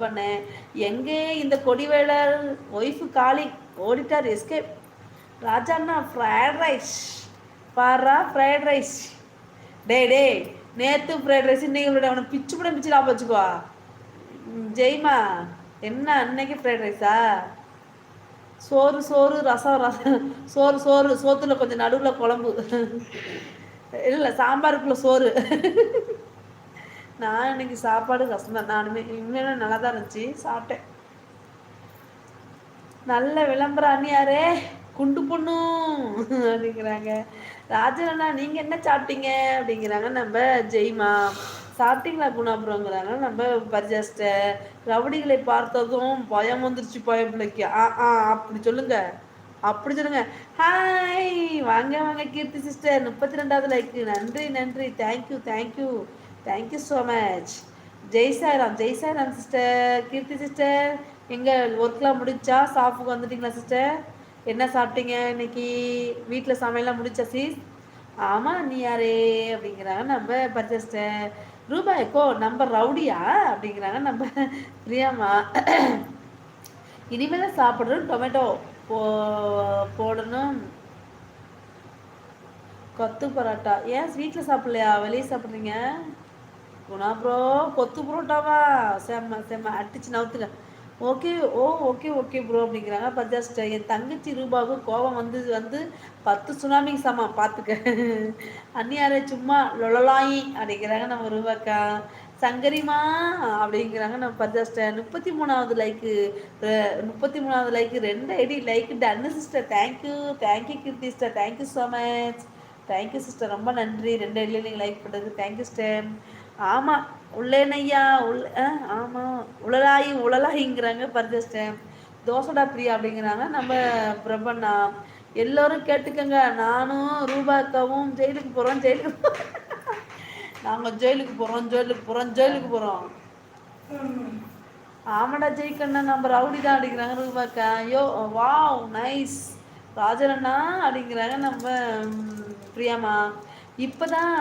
பண்ணேன். எங்கே இந்த கொடிவேளர் ஒய்ஃபு காலிங் ஓடிட்டார் எஸ்கேப். ராஜாண்ணா ஃப்ரைட் ரைஸ் பாரா ஃப்ரைட் ரைஸ். டேய் நேற்று ஃப்ரைட் ரைஸ் இன்னைக்கு அவனை பிச்சு கூட பிச்சு லாபம் வச்சுக்குவா. ஜெய்மா என்ன அன்னைக்கு ஃப்ரைட் ரைஸா? சோறு சோறு ரசம் ரசம் சோறு சோறு சோத்துல கொஞ்சம் நடுவில் குழம்பு இல்லை சாம்பாருக்குள்ள சோறு. நான் இன்னைக்கு சாப்பாடு ரசம் தான். நானுமே உண்மையிலே நல்லா தான் இருந்துச்சு, சாப்பிட்டேன். நல்ல விளம்பரம் அண்ணியாரே குண்டு பொண்ணும் அப்படிங்கிறாங்க. ராஜனா நீங்கள் என்ன சாப்பிட்டீங்க அப்படிங்கிறாங்க நம்ம ஜெய்மா. சாப்பிட்டீங்களா குணாபுரங்கிறாங்க நம்ம பரிஜாஸ்ட. ரவுடிகளை பார்த்ததும் பயம் வந்துருச்சு பிள்ளைக்கு. அப்படி சொல்லுங்க, அப்படி சொல்லுங்க. ஹாய் வாங்க வாங்க கீர்த்தி சிஸ்டர், 32வது லைக்கு. நன்றி நன்றி, thank you thank you thank you so much. Jai Sairam sister. Keerthi sister எங்கள் ஒர்க்லாம் முடிச்சா? சாஃபுக்கு வந்துட்டீங்களா சிஸ்டர்? என்ன சாப்பிட்டீங்க இன்னைக்கு? வீட்டில் சமையல்லாம் முடிச்சா சீஸ்? ஆமாம் நீ யாரே அப்படிங்கிறாங்க நம்ம பர்ச்சேஸ்டர். ரூபாய்க்கோ நம்ம ரவுடியா அப்படிங்கிறாங்க நம்ம பிரியாமா. இனிமேல் சாப்பிட்றோம் டொமேட்டோ போடணும். கொத்து பரோட்டா ஏன் வீட்டில் சாப்பிட்லையா, வெளியே சாப்பிட்றீங்க? குணா ப்ரோ கொத்து புரோட்டாவா? செம்ம அடிச்சு நவுத்துங்க. ஓகே ஓகே ப்ரோ அப்படிங்கிறாங்க பஜாஸ்ட். என் தங்கச்சி ரூபாவுக்கு கோபம் வந்து 10 சுனாமிக்கு சமம் பார்த்துக்க. அந்நியாரே சும்மா லொலலாயி அப்படிங்கிறாங்க நம்ம ரூபாக்கா. சங்கரிமா அப்படிங்கிறாங்க நம்ம பஜாஸ்ட. 33வது லைக்கு 33வது லைக்கு 2 ஐடி லைக்கு டன்னு sister. Thank you Keerthi sister, thank you so much. Thank you sister, ரொம்ப நன்றி 2 ஐடியில் நீங்கள் லைக் பண்ணுறதுக்கு. Thank you sister. ஆமாம் உள்ளேனையா ஆமாம் உளலாயிங்கிறாங்க பர்ஜஸ்டன். தோசைடா பிரியா அப்படிங்கிறாங்க நம்ம பிரபண்ணா. எல்லோரும் கேட்டுக்கங்க, நானும் ரூபாக்காவும் ஜெயிலுக்கு போகிறோம். நாங்கள் ஜெயிலுக்கு போகிறோம். ஆமாடா ஜெயிக்கண்ணா, நம்ம ரவுடி தான் அப்படிங்கிறாங்க ரூபாக்கா. ஐயோ வாவ் நைஸ் ராஜனண்ணா அப்படிங்கிறாங்க நம்ம பிரியாமா. இப்போ தான்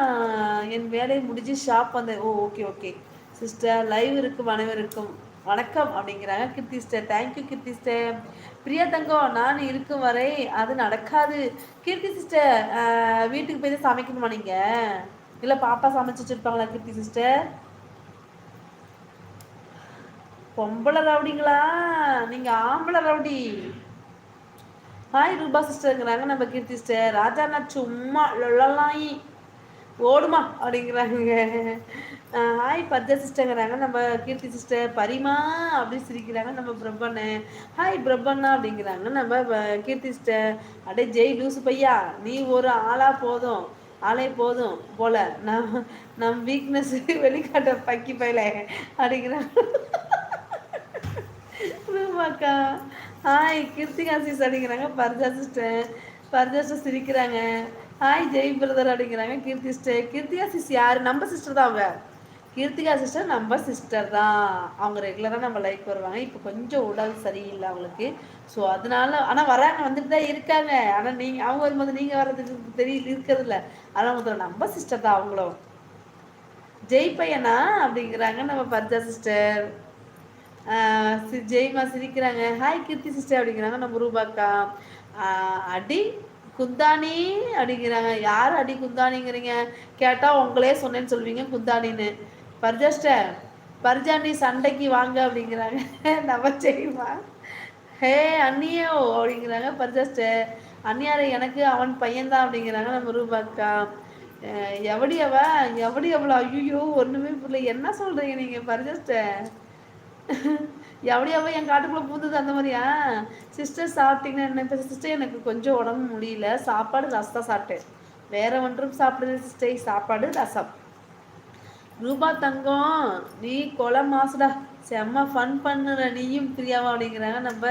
என் வேலையை முடிஞ்சு ஷாப் வந்தேன். ஓகே சிஸ்டர், லைவ் இருக்கும் அனைவருக்கும் வணக்கம் அப்படிங்கிறாங்க கீர்த்தி sister. Thank you Keerthi sister. Priya தங்கம், நான் இருக்கும் வரை அது நடக்காது. கீர்த்தி சிஸ்டர் வீட்டுக்கு போய் தான் சமைக்கணுமா நீங்கள்? இல்லை பாப்பா சமைச்சு வச்சுருப்பாங்களா கீர்த்தி சிஸ்டர்? பொம்பளை ரவுடிங்களா நீங்கள்? ஆம்பளை ரவுடி. ஹாய் ரூபா சிஸ்டருங்கிறாங்க நம்ம கீர்த்தி சிஸ்டர். ராஜாண்ணா சும்மா லொல்லலாயி ஓடுமா அப்படிங்கிறாங்க. ஹாய் பர்ஜா சிஸ்டருங்கிறாங்க நம்ம கீர்த்தி சிஸ்டர். பரிமா அப்படி சிரிக்கிறாங்க நம்ம பிரபண்ணு. ஹாய் பிரபண்ணா அப்படிங்கிறாங்க நம்ம கீர்த்தி சிஸ்டர். அடே ஜெய் லூசு பையா, நீ ஒரு ஆளே போதும் போல நம் வீக்னஸ் வெளிக்காட்ட பக்கி பயில அப்படிங்கிறாங்க ரூபாக்கா. ஹாய் கீர்த்திகா சிஸ் அப்படிங்கிறாங்க பர்ஜா சிஸ்டர் சிரிக்கிறாங்க. ஹாய் ஜெய் பிரதர் அப்படிங்கிறாங்க கீர்த்தி சிஸ்டர். கீர்த்திகா சிஸ் யார்? நம்ம சிஸ்டர் தான் அவங்க. கீர்த்திகா சிஸ்டர் நம்ம சிஸ்டர் தான். அவங்க ரெகுலராக நம்ம லைக் வருவாங்க. இப்போ கொஞ்சம் உடல் சரியில்லை அவங்களுக்கு, ஸோ அதனால. ஆனால் வராங்க, வந்துட்டு தான் இருக்காங்க. ஆனால் அவங்க வரும்போது நீங்கள் வர்றதுக்கு இருக்கிறதில்ல. அதனால் முதல்ல நம்ம சிஸ்டர் தான் அவங்களும். ஜெய் பையனா அப்படிங்கிறாங்க நம்ம பர்ஜா சிஸ்டர். ஜெய்மா சிரிக்கிறாங்க. ஹாய் கீர்த்தி சிஸ்டர் அப்படிங்கிறாங்க நம்ம ரூபாக்கா. அடி குந்தானி அப்படிங்கிறாங்க. யார் அடி குந்தானிங்கிறீங்க? கேட்டால் உங்களே சொன்னேன்னு சொல்லுவீங்க குந்தானின்னு. பர்ஜானி சண்டைக்கு வாங்க அப்படிங்கிறாங்க நம்ம ஜெய்மா. ஹே அண்ணியோ அப்படிங்கிறாங்க பர்ஜஸ்டர். அண்ணியாரை எனக்கு அவன் பையன்தான் அப்படிங்கிறாங்க நம்ம ரூபாக்கா. எவடி எவ்வளோ ஐயோ ஒன்றுமே புரியல, என்ன சொல்கிறீங்க நீங்கள் பர்ஜஸ்டர்? எவ்வளோ என் காட்டுக்குள்ளே பூந்தது அந்த மாதிரியா? சிஸ்டர் சாப்பிட்டீங்கன்னா என்ன? இப்போ சிஸ்டர் எனக்கு கொஞ்சம் உடம்பு முடியல, சாப்பாடு ரசம் தான் சாப்பிட்டேன், வேற ஒன்றும் சாப்பிடுது சிஸ்டர், சாப்பாடு ரசம். ரூபா தங்கம் நீ கொலை மாசுடா, செம்ம ஃபன் பண்ணுற நீயும் பிரியாவா அப்படிங்கிறாங்க நம்ம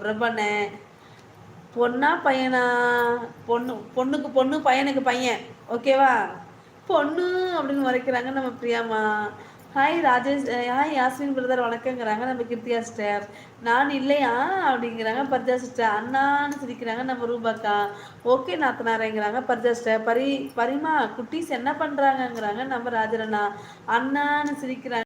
பிரபண்ணே. பொண்ணா பையனா? பொண்ணுக்கு பையனுக்கு பையன், ஓகேவா? பொண்ணு அப்படின்னு மறைக்கிறாங்க நம்ம பிரியாமா. Hi Rajesh, hi Yasmin brother வணக்கங்கிறாங்க நம்ம கீர்த்தியா சிஸ்டர். நான் இல்லையா அப்படிங்கிறாங்க பர்ஜா சிஸ்டர். அண்ணான்னு சிரிக்கிறாங்க நம்ம ரூபாக்கா. Okay நாத்தனாரேங்கிறாங்க பர்ஜா sister. பரிமா குட்டீஸ் என்ன பண்ணுறாங்கங்கிறாங்க நம்ம ராஜரண்ணா. அண்ணான்னு சிரிக்கிறாங்க.